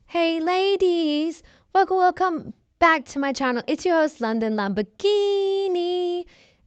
Hey ladies, welcome back to my channel. It's your host London Lamborghini,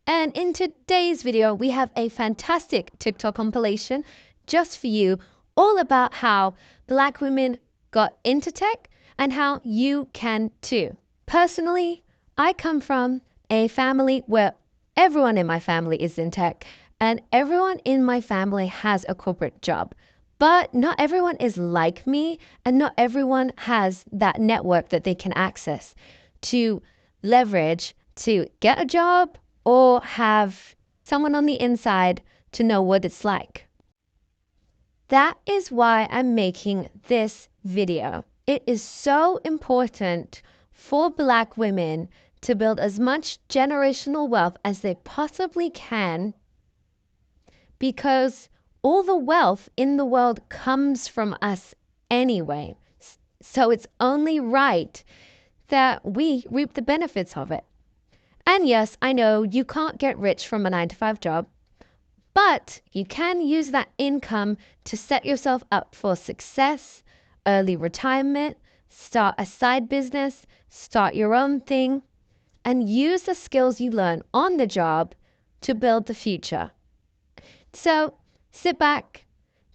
and in today's video we have a fantastic TikTok compilation just for you, all about how Black women got into tech and how you can too. Personally, I come from a family where everyone in my family is in tech and everyone in my family has a corporate job. But not everyone is like me, and not everyone has that network that they can access to leverage to get a job or have someone on the inside to know what it's like. That is why I'm making this video. It is so important for Black women to build as much generational wealth as they possibly can, because all the wealth in the world comes from us anyway. So it's only right that we reap the benefits of it. And yes, I know you can't get rich from a 9-to-5 job, but you can use that income to set yourself up for success, early retirement, start a side business, start your own thing, and use the skills you learn on the job to build the future. So sit back,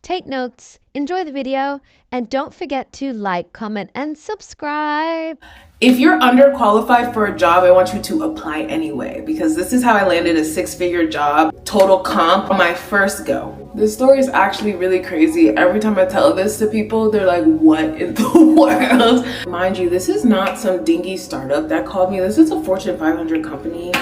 take notes, enjoy the video, and don't forget to like, comment, and subscribe. If you're underqualified for a job, I want you to apply anyway, because this is how I landed a 6-figure job, total comp, on my first go. This story is actually really crazy. Every time I tell this to people, they're like, what in the world? Mind you, this is not some dingy startup that called me. This is a Fortune 500 company.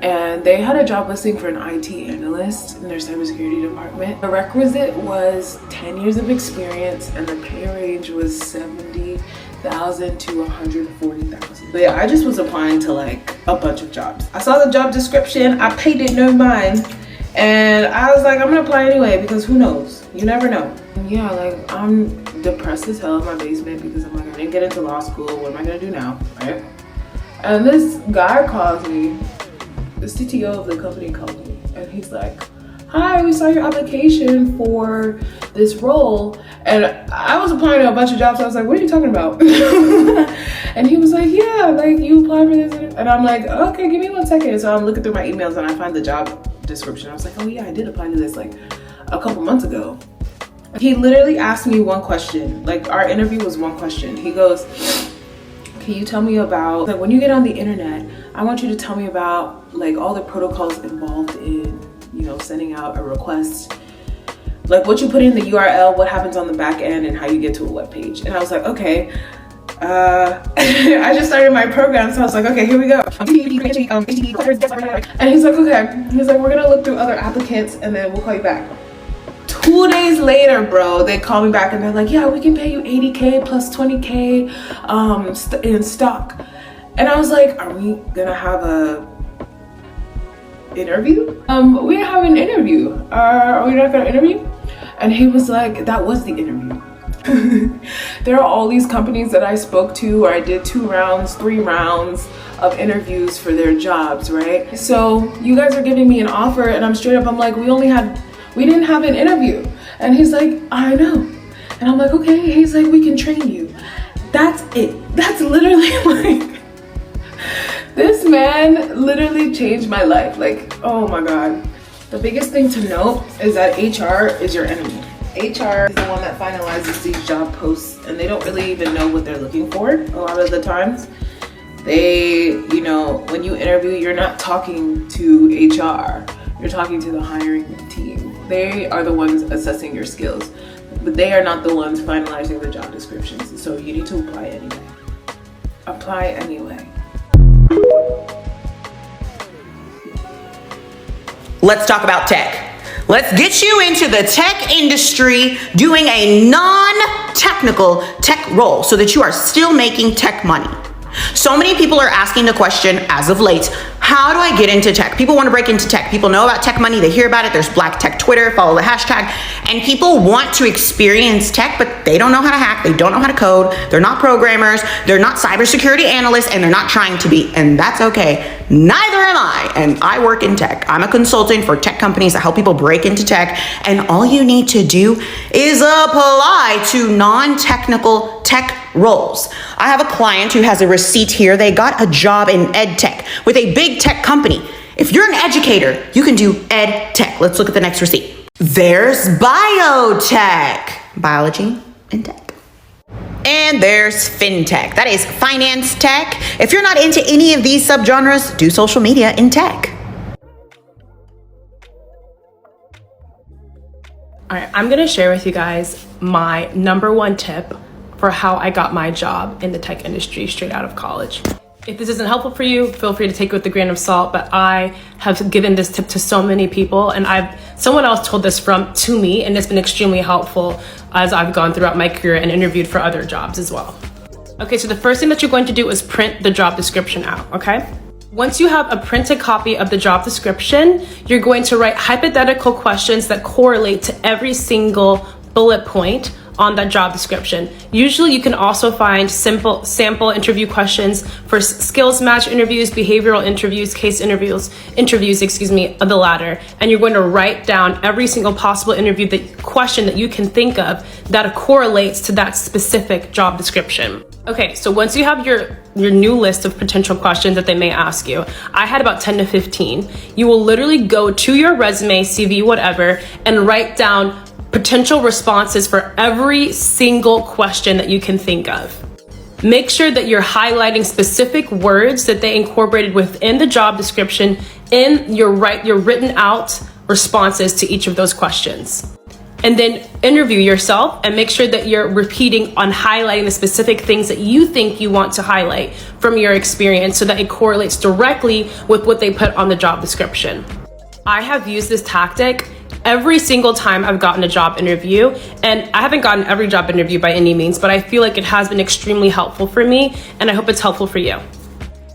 And they had a job listing for an IT analyst in their cybersecurity department. The requisite was 10 years of experience, and the pay range was $70,000 to $140,000. But yeah, I just was applying to like a bunch of jobs. I saw the job description, I paid it no mind, and I was like, I'm gonna apply anyway, because who knows? You never know. And yeah, like I'm depressed as hell in my basement because I'm like, I didn't get into law school. What am I gonna do now, right? And this guy calls me. The CTO of the company called me, and he's like, hi, we saw your application for this role. And I was applying to a bunch of jobs. So I was like, what are you talking about? And he was like, yeah, like you applied for this. And I'm like, okay, give me 1 second. So I'm looking through my emails and I find the job description. I was like, oh yeah, I did apply to this like a couple months ago. He literally asked me one question. Like our interview was one question. He goes, can you tell me about, like, when you get on the internet, I want you to tell me about like all the protocols involved in, you know, sending out a request, like what you put in the URL, what happens on the back end, and how you get to a web page. And I was like, okay. I just started my program, so I was like, okay, here we go. And he's like, okay. He's like, we're gonna look through other applicants and then we'll call you back. 2 days later, bro, they call me back and they're like, yeah, we can pay you $80K plus $20K in stock. And I was like, are we gonna have a interview? We have an interview. Are we not gonna interview? And he was like, that was the interview. There are all these companies that I spoke to, or I did 2 rounds, 3 rounds of interviews for their jobs, right? So you guys are giving me an offer, and I'm straight up, I'm like, we didn't have an interview. And he's like, I know. And I'm like, okay. He's like, we can train you. That's it. That's literally like, this man literally changed my life. Like, oh my God. The biggest thing to note is that HR is your enemy. HR is the one that finalizes these job posts, and they don't really even know what they're looking for a lot of the times. They, you know, when you interview, you're not talking to HR. You're talking to the hiring team. They are the ones assessing your skills, but they are not the ones finalizing the job descriptions. So you need to apply anyway. Apply anyway. Let's talk about tech. Let's get you into the tech industry doing a non-technical tech role so that you are still making tech money. So many people are asking the question as of late, how do I get into tech? People want to break into tech. People know about tech money. They hear about it. There's Black Tech Twitter, follow the hashtag. And people want to experience tech, but they don't know how to hack, they don't know how to code, they're not programmers, they're not cybersecurity analysts, and they're not trying to be, and that's okay. Neither am I, and I work in tech. I'm a consultant for tech companies that help people break into tech, and all you need to do is apply to non-technical tech roles. I have a client who has a receipt here. They got a job in ed tech with a big tech company. If you're an educator, you can do ed tech. Let's look at the next receipt. There's biotech, biology and tech. And there's fintech, that is finance tech. If you're not into any of these subgenres, do social media in tech. All right, I'm gonna share with you guys my #1 tip for how I got my job in the tech industry straight out of college. If this isn't helpful for you, feel free to take it with a grain of salt, but I have given this tip to so many people, and someone else told this to me, and it's been extremely helpful as I've gone throughout my career and interviewed for other jobs as well. Okay, so the first thing that you're going to do is print the job description out, okay? Once you have a printed copy of the job description, you're going to write hypothetical questions that correlate to every single bullet point on that job description. Usually you can also find simple sample interview questions for skills match interviews, behavioral interviews, case interviews, of the latter. And you're going to write down every single possible question that you can think of that correlates to that specific job description. Okay, so once you have your new list of potential questions that they may ask you, I had about 10 to 15. You will literally go to your resume, CV, whatever, and write down potential responses for every single question that you can think of. Make sure that you're highlighting specific words that they incorporated within the job description in your written out responses to each of those questions. And then interview yourself and make sure that you're repeating on highlighting the specific things that you think you want to highlight from your experience so that it correlates directly with what they put on the job description. I have used this tactic every single time I've gotten a job interview, and I haven't gotten every job interview by any means, but I feel like it has been extremely helpful for me, and I hope it's helpful for you.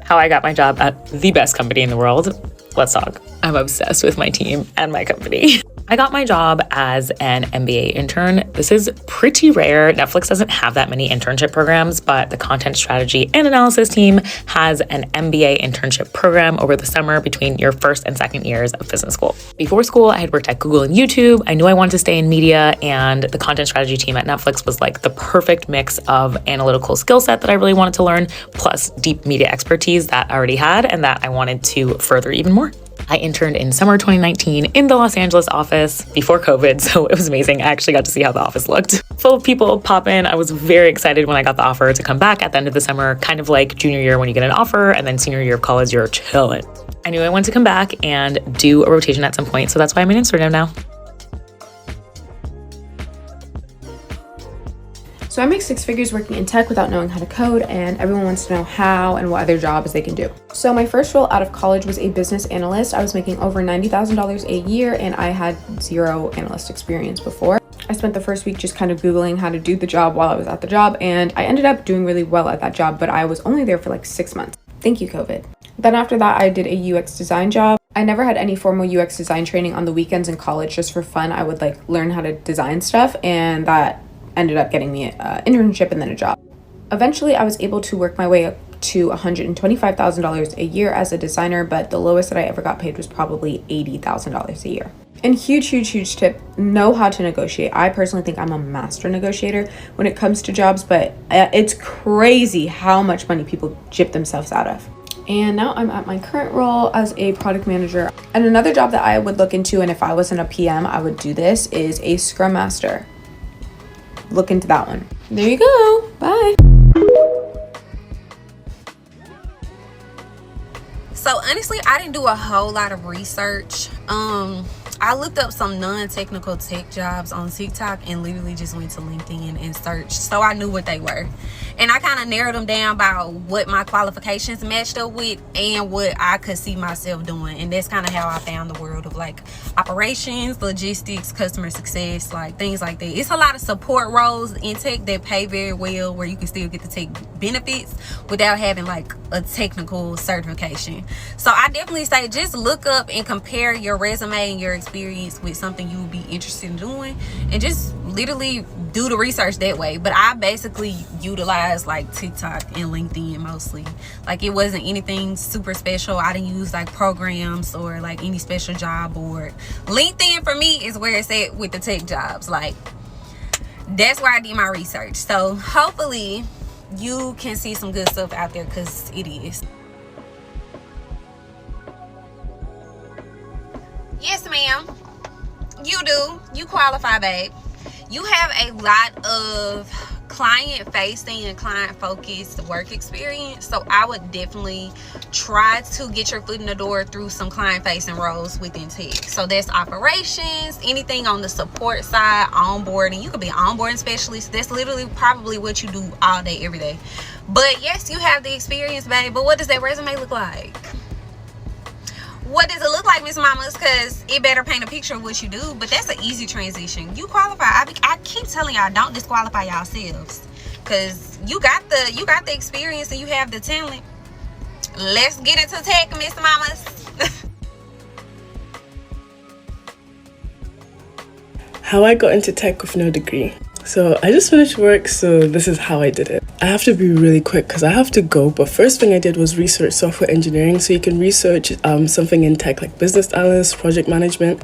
How I got my job at the best company in the world. Let's talk. I'm obsessed with my team and my company. I got my job as an MBA intern. This is pretty rare. Netflix doesn't have that many internship programs, but the content strategy and analysis team has an MBA internship program over the summer between your first and second years of business school. Before school, I had worked at Google and YouTube. I knew I wanted to stay in media, and the content strategy team at Netflix was like the perfect mix of analytical skill set that I really wanted to learn, plus deep media expertise that I already had and that I wanted to further even more. I interned in summer 2019 in the Los Angeles office before COVID, so it was amazing. I actually got to see how the office looked. Full of people popping. I was very excited when I got the offer to come back at the end of the summer, kind of like junior year when you get an offer, and then senior year of college, you're chilling. I knew I wanted to come back and do a rotation at some point, so that's why I'm in Instagram now. So I make 6 figures working in tech without knowing how to code, and everyone wants to know how and what other jobs they can do. So my first role out of college was a business analyst. I was making over $90,000 a year, and I had 0 analyst experience before. I spent the first week just kind of Googling how to do the job while I was at the job, and I ended up doing really well at that job, but I was only there for like 6 months. Thank you, COVID. Then after that, I did a UX design job. I never had any formal UX design training on the weekends in college. Just for fun, I would like learn how to design stuff, and that ended up getting me an internship and then a job. Eventually, I was able to work my way up to $125,000 a year as a designer, but the lowest that I ever got paid was probably $80,000 a year. And huge tip, know how to negotiate. I personally think I'm a master negotiator when it comes to jobs, but it's crazy how much money people gyp themselves out of. And now I'm at my current role as a product manager. And another job that I would look into, and if I wasn't a PM, I would do this, is a Scrum Master. Look into that one. There you go. Bye. So honestly, I didn't do a whole lot of research. I looked up some non-technical tech jobs on TikTok and literally just went to LinkedIn and searched, so I knew what they were. And I kind of narrowed them down by what my qualifications matched up with and what I could see myself doing. And that's kind of how I found the world of like operations, logistics, customer success, like things like that. It's a lot of support roles in tech that pay very well, where you can still get to take benefits without having like a technical certification. So I definitely say just look up and compare your resume and your experience with something you would be interested in doing, and just literally do the research that way. But I basically utilized like TikTok and LinkedIn mostly. Like it wasn't anything super special. I didn't use like programs or like any special job board. LinkedIn for me is where it's at with the tech jobs. Like that's where I did my research. So hopefully you can see some good stuff out there, because it is. Yes, ma'am. You do. You qualify, babe. You have a lot of client-facing and client-focused work experience, so I would definitely try to get your foot in the door through some client-facing roles within tech. So that's operations, anything on the support side, onboarding. You could be an onboarding specialist. That's literally probably what you do all day, every day. But yes, you have the experience, babe. But what does that resume look like? What does it look like, Miss Mamas? Because it better paint a picture of what you do. But that's an easy transition. You qualify. I keep telling y'all, don't disqualify yourselves, because you got the experience and you have the talent. Let's get into tech, Miss Mamas. How I got into tech with no degree. So I just finished work, so this is how I did it. I have to be really quick because I have to go, but first thing I did was research software engineering. So you can research something in tech like business analyst, project management.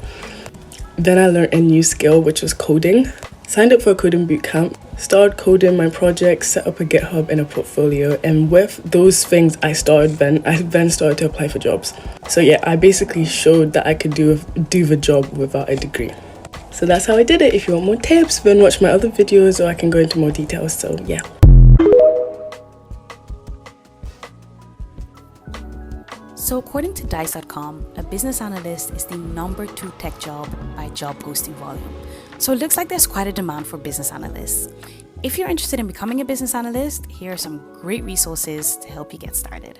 Then I learned a new skill, which was coding. Signed up for a coding bootcamp, started coding my projects, set up a GitHub and a portfolio, and with those things I then started to apply for jobs. So yeah, I basically showed that I could do the job without a degree. So that's how I did it. If you want more tips, then watch my other videos, or I can go into more details. So yeah. So according to Dice.com, a business analyst is the #2 tech job by job posting volume. So it looks like there's quite a demand for business analysts. If you're interested in becoming a business analyst, here are some great resources to help you get started.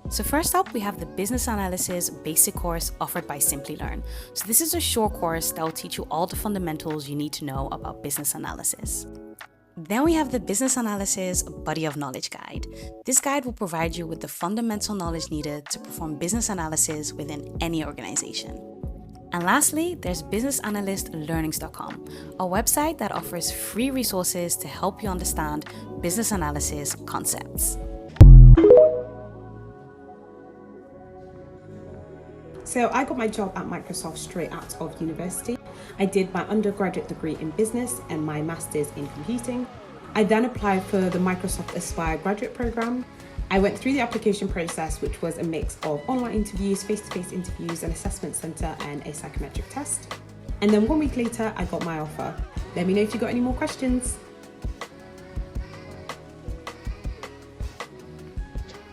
So first up, we have the Business Analysis Basic course offered by Simplilearn. So this is a short course that will teach you all the fundamentals you need to know about business analysis. Then we have the Business Analysis Body of Knowledge Guide. This guide will provide you with the fundamental knowledge needed to perform business analysis within any organization. And lastly, there's businessanalystlearnings.com, a website that offers free resources to help you understand business analysis concepts. So I got my job at Microsoft straight out of university. I did my undergraduate degree in business and my master's in computing. I then applied for the Microsoft Aspire graduate program. I went through the application process, which was a mix of online interviews, face-to-face interviews, an assessment center, and a psychometric test. And then 1 week later, I got my offer. Let me know if you got any more questions.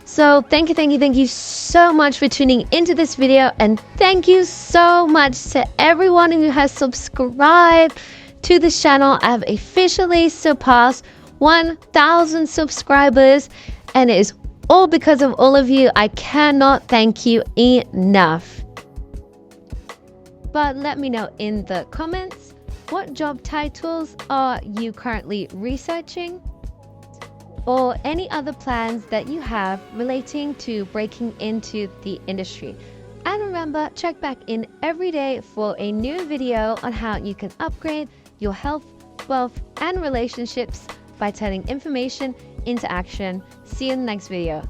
So thank you so much for tuning into this video, and thank you so much to everyone who has subscribed to this channel. I have officially surpassed 1,000 subscribers, and it is all because of all of you. I cannot thank you enough. But let me know in the comments, what job titles are you currently researching, or any other plans that you have relating to breaking into the industry. And remember, check back in every day for a new video on how you can upgrade your health, wealth, and relationships by turning information into action. See you in the next video.